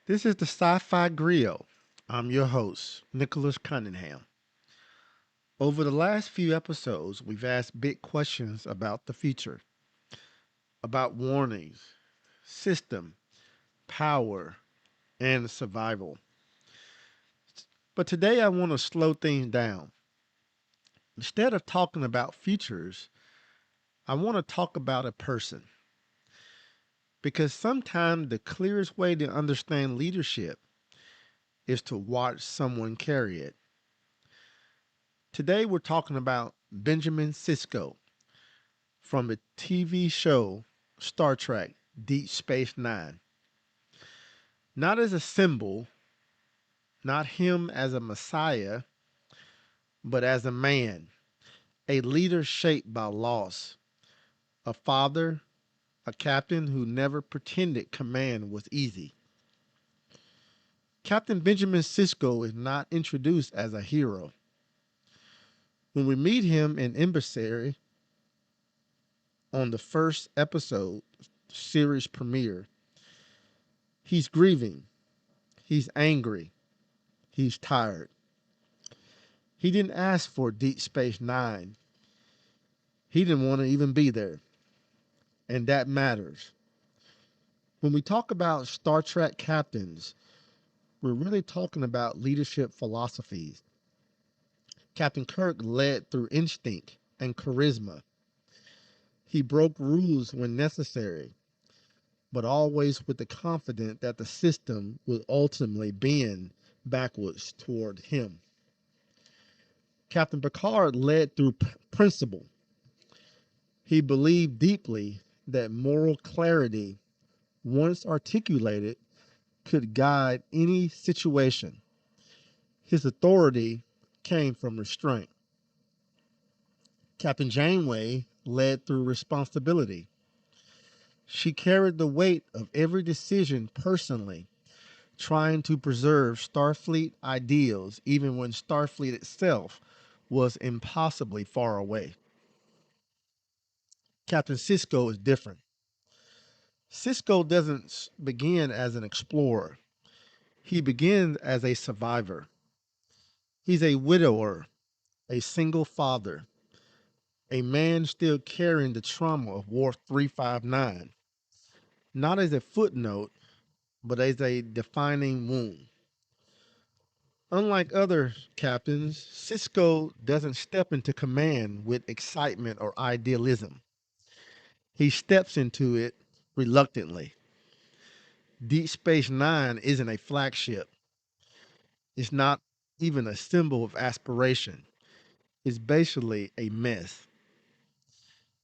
This is the Sci-Fi Griot. I'm your host, Nicholas Cunningham. Over the last few episodes, we've asked big questions about the future, about warnings, system, power, and survival. But today I want to slow things down. Instead of talking about futures, I want to talk about a person. Because sometimes the clearest way to understand leadership is to watch someone carry it. Today we're talking about Benjamin Sisko from the TV show Star Trek Deep Space Nine. Not as a symbol, not him as a messiah, but as a man, a leader shaped by loss, a father, a captain who never pretended command was easy. Captain Benjamin Sisko is not introduced as a hero. When we meet him in Embassy on the first episode, series premiere, he's grieving, he's angry, he's tired. He didn't ask for Deep Space Nine. He didn't want to even be there. And that matters. When we talk about Star Trek captains, we're really talking about leadership philosophies. Captain Kirk led through instinct and charisma. He broke rules when necessary, but always with the confidence that the system would ultimately bend backwards toward him. Captain Picard led through principle. He believed deeply that moral clarity, once articulated, could guide any situation. His authority came from restraint. Captain Janeway led through responsibility. She carried the weight of every decision personally, trying to preserve Starfleet ideals even when Starfleet itself was impossibly far away. Captain Sisko is different. Sisko doesn't begin as an explorer. He begins as a survivor. He's a widower, a single father, a man still carrying the trauma of War 359, not as a footnote, but as a defining wound. Unlike other captains, Sisko doesn't step into command with excitement or idealism. He steps into it reluctantly. Deep Space Nine isn't a flagship. It's not even a symbol of aspiration. It's basically a mess.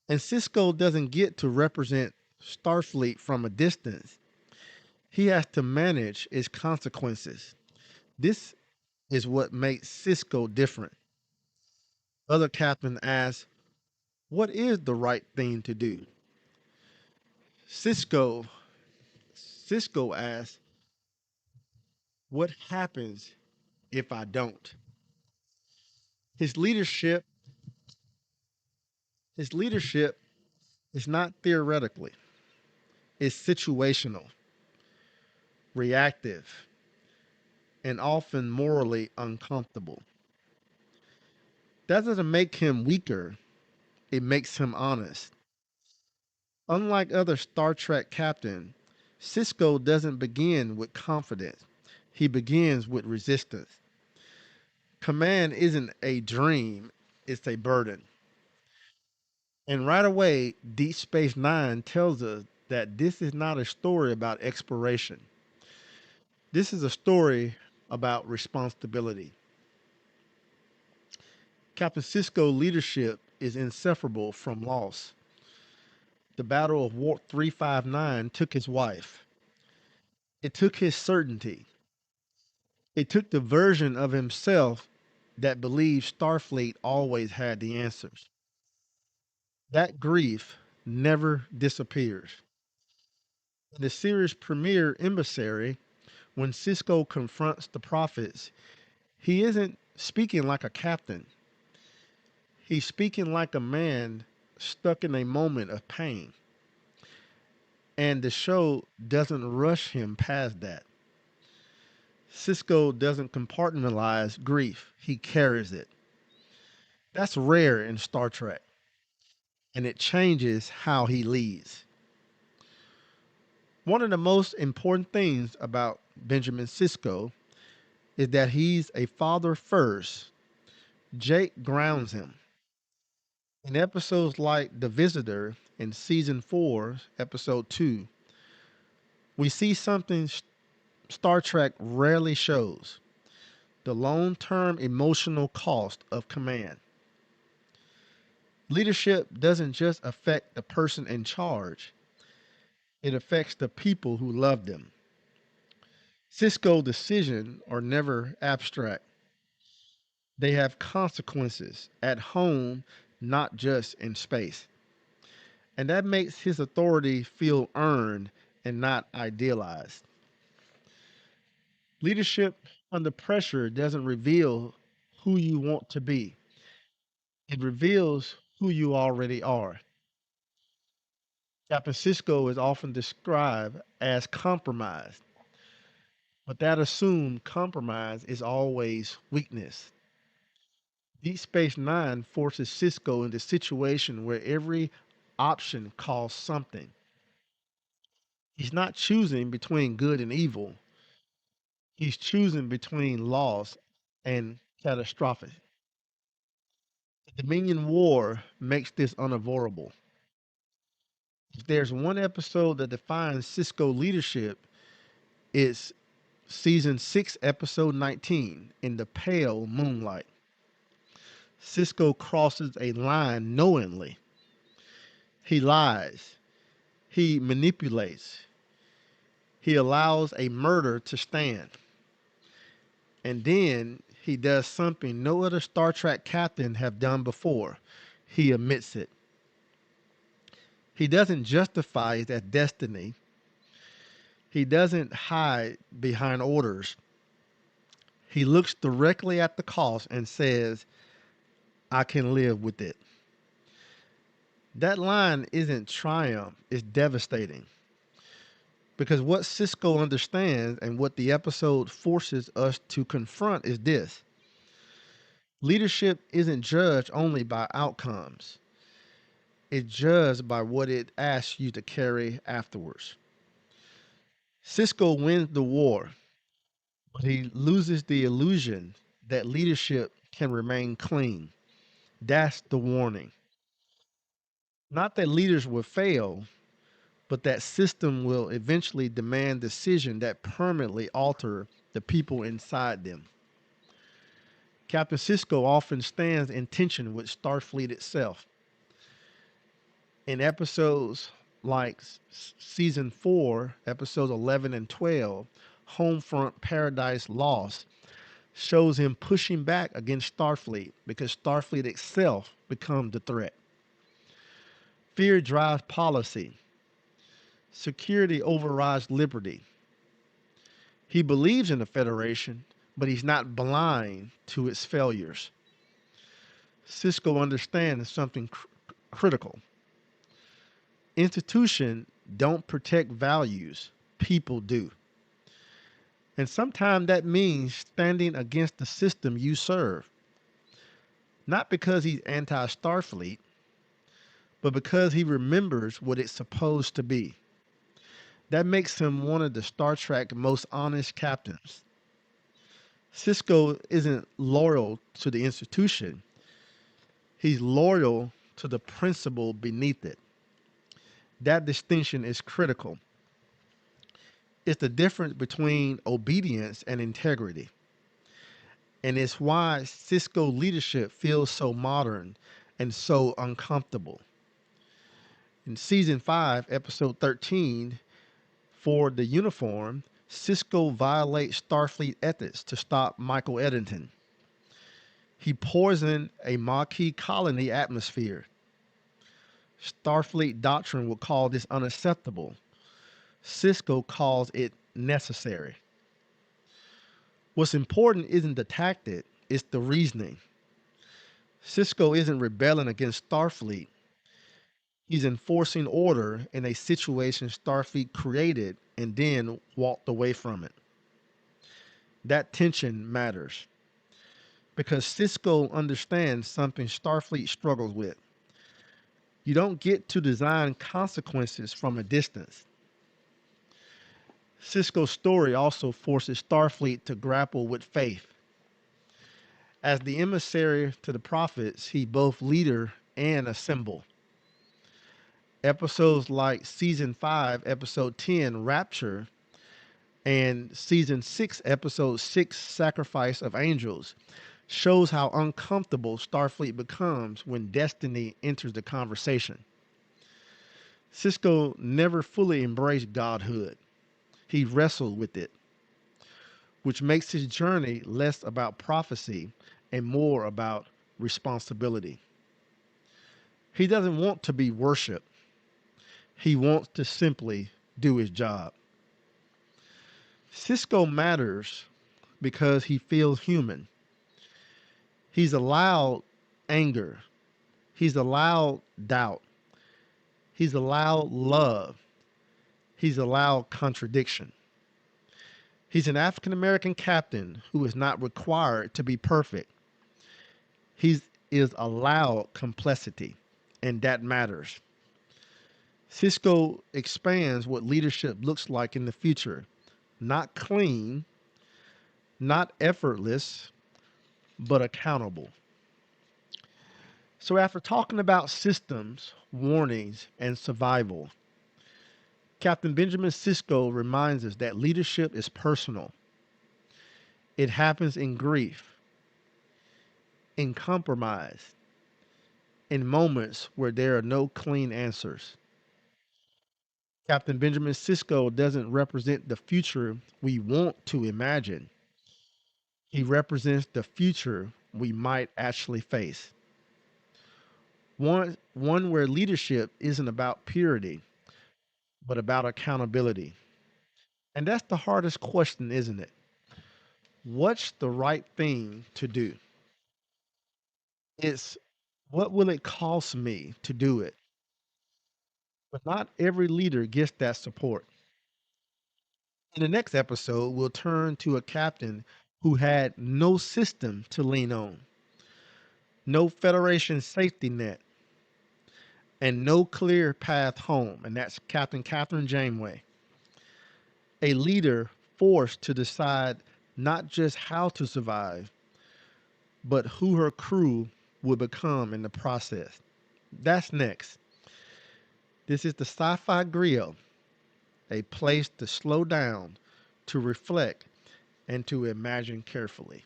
And Sisko doesn't get to represent Starfleet from a distance. He has to manage its consequences. This is what makes Sisko different. Other captains ask, what is the right thing to do? Sisko Sisko asks, what happens if I don't? His leadership, his leadership is not theoretically. It's situational, reactive, and often morally uncomfortable. That doesn't make him weaker, it makes him honest. Unlike other Star Trek captains, Sisko doesn't begin with confidence. He begins with resistance. Command isn't a dream, it's a burden. And right away, Deep Space Nine tells us that this is not a story about exploration. This is a story about responsibility. Captain Sisko's leadership is inseparable from loss. The Battle of War 359 took his wife. It took his certainty. It took the version of himself that believed Starfleet always had the answers. That grief never disappears. In the series premiere Emissary, when Sisko confronts the prophets, he isn't speaking like a captain. He's speaking like a man stuck in a moment of pain. And the show doesn't rush him past that. Sisko doesn't compartmentalize grief, he carries it. That's rare in Star Trek, and it changes how he leads. One of the most important things about Benjamin Sisko is that he's a father first. Jake grounds him. In episodes like The Visitor in season 4, episode 2, we see something Star Trek rarely shows: the long term emotional cost of command. Leadership doesn't just affect the person in charge, it affects the people who love them. Cisco decisions are never abstract. They have consequences at home, not just in space. And that makes his authority feel earned and not idealized. Leadership under pressure doesn't reveal who you want to be, it reveals who you already are. Captain Cisco is often described as compromised, but that assumed compromise is always weakness. Deep Space Nine forces Cisco into a situation where every option costs something. He's not choosing between good and evil, he's choosing between loss and catastrophe. The Dominion War makes this unavoidable. If there's one episode that defines Cisco leadership, it's season 6, episode 19, In the Pale Moonlight. Cisco crosses a line knowingly. He lies, he manipulates, he allows a murder to stand. And then he does something no other Star Trek captain have done before. He admits it. He doesn't justify it as destiny. He doesn't hide behind orders. He looks directly at the cost and says, I can live with it. That line isn't triumph, it's devastating. Because what Cisco understands and what the episode forces us to confront is this: leadership isn't judged only by outcomes, it's judged by what it asks you to carry afterwards. Cisco wins the war, but he loses the illusion that leadership can remain clean. That's the warning. Not that leaders will fail, but that system will eventually demand decisions that permanently alter the people inside them. Captain Sisko often stands in tension with Starfleet itself. In episodes like season 4, episodes 11 and 12, Homefront Paradise Lost shows him pushing back against Starfleet because Starfleet itself becomes the threat. Fear drives policy. Security overrides liberty. He believes in the Federation, but he's not blind to its failures. Cisco understands something critical. Institutions don't protect values, people do. And sometimes that means standing against the system you serve. Not because he's anti Starfleet, but because he remembers what it's supposed to be. That makes him one of the Star Trek most honest captains. Cisco isn't loyal to the institution, he's loyal to the principle beneath it. That distinction is critical. It's the difference between obedience and integrity. And it's why Cisco leadership feels so modern and so uncomfortable. In season 5, episode 13, for the uniform, Cisco violates Starfleet ethics to stop Michael Eddington. He poisoned a Maquis colony atmosphere. Starfleet doctrine would call this unacceptable. Cisco calls it necessary. What's important isn't the tactic, it's the reasoning. Cisco isn't rebelling against Starfleet. He's enforcing order in a situation Starfleet created and then walked away from it. That tension matters because Cisco understands something Starfleet struggles with. You don't get to design consequences from a distance. Cisco's story also forces Starfleet to grapple with faith. As the emissary to the prophets, he both leader and a symbol. Episodes like season 5, episode 10, Rapture, and season 6, episode 6, Sacrifice of Angels, shows how uncomfortable Starfleet becomes when destiny enters the conversation. Sisko never fully embraced godhood. He wrestled with it, which makes his journey less about prophecy and more about responsibility. He doesn't want to be worshiped. He wants to simply do his job. Sisko matters because he feels human. He's allowed anger. He's allowed doubt. He's allowed love. He's allowed contradiction. He's an African American captain who is not required to be perfect. He is allowed complexity, and that matters. Sisko expands what leadership looks like in the future. Not clean, not effortless, but accountable. So, after talking about systems, warnings, and survival, Captain Benjamin Sisko reminds us that leadership is personal. It happens in grief, in compromise, in moments where there are no clean answers. Captain Benjamin Sisko doesn't represent the future we want to imagine. He represents the future we might actually face. One where leadership isn't about purity, but about accountability. And that's the hardest question, isn't it? What's the right thing to do? It's what will it cost me to do it? But not every leader gets that support. In the next episode, we'll turn to a captain who had no system to lean on, no Federation safety net, and no clear path home. And that's Captain Catherine Janeway, a leader forced to decide not just how to survive, but who her crew will become in the process. That's next. This is the Sci-Fi Griot, a place to slow down, to reflect, and to imagine carefully.